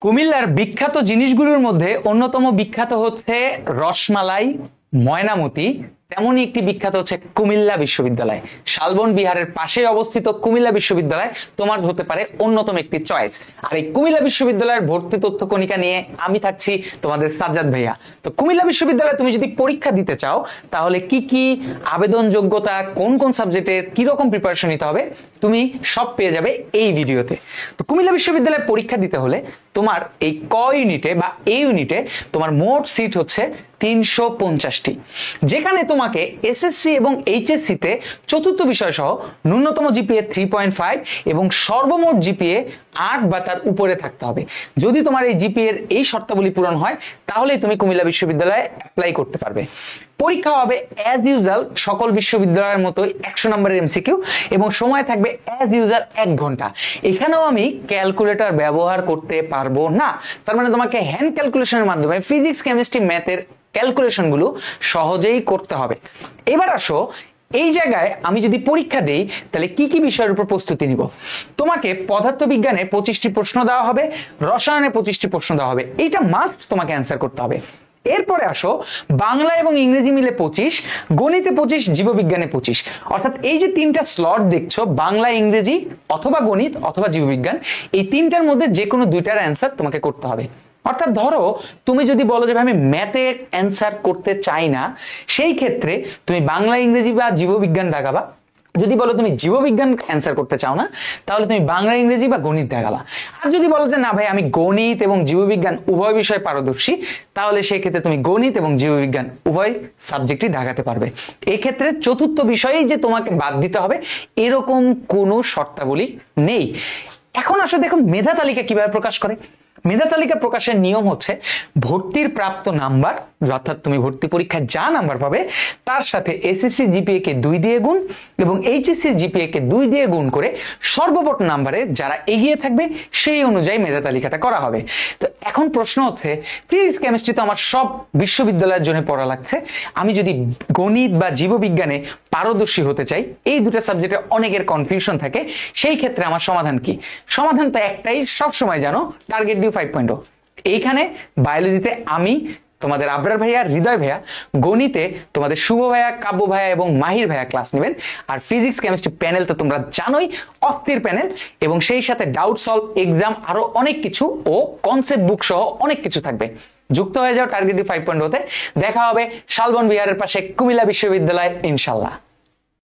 কুমিল্লার বিখ্যাত জিনিসগুলোর মধ্যে অন্যতম বিখ্যাত হচ্ছে রসমালাই, ময়নামতি। তেমনই একটি বিখ্যাত হচ্ছে কুমিল্লা বিশ্ববিদ্যালয়। শালবন বিহারের পাশে অবস্থিত কুমিল্লা বিশ্ববিদ্যালয় তোমার হতে পারে অন্যতম একটি চয়েস। আর এই কুমিল্লা বিশ্ববিদ্যালয়ের ভর্তি তথ্য কণিকা নিয়ে আমি থাকছি তোমাদের সাজ্জাদ ভাইয়া। তো কুমিল্লা বিশ্ববিদ্যালয়ে তুমি যদি পরীক্ষা দিতে চাও তাহলে কি কি আবেদন যোগ্যতা, কোন কোন সাবজেক্টের কি রকম প্রিপারেশন নিতে হবে তুমি সব পেয়ে যাবে এই ভিডিওতে। তো কুমিল্লা বিশ্ববিদ্যালয়ে পরীক্ষা দিতে হলে তোমার এই ক ইউনিটে বা এ ইউনিটে তোমার মোট সিট হচ্ছে 350টি, যেখানে তোমাকে এসএসসি এবং এইচএসসি তে চতুর্থ বিষয় সহ ন্যূনতম জিপিএ 3.5 এবং সর্বমোট জিপিএ 8 বা তার উপরে থাকতে হবে। যদি তোমার এই জিপিএ এর এই শর্তাবলী পূরণ হয় তাহলেই তুমি কুমিল্লা বিশ্ববিদ্যালয়ে অ্যাপ্লাই করতে পারবে। পরীক্ষা হবে অ্যাজ ইউজুয়াল সকল বিশ্ববিদ্যালয়ের মতোই 100 নম্বরের এমসিকিউ এবং সময় থাকবে অ্যাজ ইউজুয়াল 1 ঘন্টা। এখানেও আমি ক্যালকুলেটর ব্যবহার করতে পারবো না, তার মানে তোমাকে হ্যান্ড ক্যালকুলেশনের মাধ্যমে ফিজিক্স, কেমিস্ট্রি, ম্যাথের ক্যালকুলেশন গুলো সহজেই করতে হবে। এবার আসো, এই জায়গায় আমি যদি পরীক্ষা দেই তাহলে কি কি বিষয়ের উপর প্রস্তুতি নিব। তোমাকে পদার্থবিজ্ঞানে 25টি প্রশ্ন দেওয়া হবে, রসায়নে 25টি প্রশ্ন দেওয়া হবে, এইটা মাস্ট তোমাকে অ্যান্সার করতে হবে। এরপরে আসো, বাংলা এবং ইংরেজি মিলে 25, গণিতে 25, জীববিজ্ঞানে 25। অর্থাৎ এই যে 3টা স্লট দেখছো, বাংলা, ইংরেজি অথবা গণিত অথবা জীববিজ্ঞান, এই 3টার মধ্যে যে কোনো 2টার অ্যান্সার তোমাকে করতে হবে। অর্থাৎ ধরো তুমি যদি বলো যে আমি ম্যাথে অ্যান্সার করতে চাই না, সেই ক্ষেত্রে তুমি বাংলা, ইংরেজি বা জীববিজ্ঞান দেখাবা। যদি বলো তুমি জীববিজ্ঞান অ্যান্সার করতে চাও না, তাহলে তুমি বাংলা, ইংরেজি বা গণিত দেখাবা। আর যদি বলো যে না ভাই আমি গণিত এবং জীববিজ্ঞান উভয় বিষয়ে পারদর্শী, তাহলে সেই ক্ষেত্রে তুমি গণিত এবং জীববিজ্ঞান উভয় সাবজেক্টই দেখাতে পারবে। এই ক্ষেত্রে চতুর্থ বিষয়েই যে তোমাকে বাদ দিতে হবে এরকম কোনো শর্তাবলী নেই। এখন আসো দেখো মেধা তালিকা কিভাবে প্রকাশ করে। মেধা তালিকা প্রকাশের নিয়ম হচ্ছে ভর্তির প্রাপ্ত নাম্বার, অর্থাৎ তুমি ভর্তি পরীক্ষায় যা নাম্বার পাবে তার সাথে এসএসসি জিপিএ কে 2 দিয়ে গুণ এবং এইচএসসি জিপিএ কে 2 দিয়ে গুণ করে সর্বমোট নাম্বারে যারা এগিয়ে থাকবে সেই অনুযায়ী মেধা তালিকাটা করা হবে। তো এখন প্রশ্ন হচ্ছে, ফিজিক্স, কেমিস্ট্রি তো আমার সব বিশ্ববিদ্যালয়ের জন্য পড়া লাগছে, আমি যদি গণিত বা জীববিজ্ঞানে পারদর্শী হতে চাই, এই দুটো সাবজেক্টে অনেকের কনফিউশন থাকে, সেই ক্ষেত্রে আমার সমাধান কি? সমাধান তো একটাই, সব সময় জানো, টার্গেট ডিউ 5.0। এইখানে বায়োলজিতে আমি তোমাদের আবরার ভাইয়া, হৃদয় ভাইয়া, গণিতে তোমাদের শুভ ভাইয়া, কাব্য ভাইয়া এবং মাহির ভাইয়া ক্লাস নেবেন। আর ফিজিক্স, কেমিস্ট্রি প্যানেল তো তোমরা জানোই, অস্থির প্যানেল, এবং সেই সাথে ডাউট সলভ, এক্সাম, আরো অনেক কিছু ও কনসেপ্ট বুক সহ অনেক কিছু থাকবে। যুক্ত হয়ে যাও টার্গেট ডিউ 5.0 তে। দেখা হবে শালবন বিহারের পাশে কুমিল্লা বিশ্ববিদ্যালয়, ইনশাল্লাহ।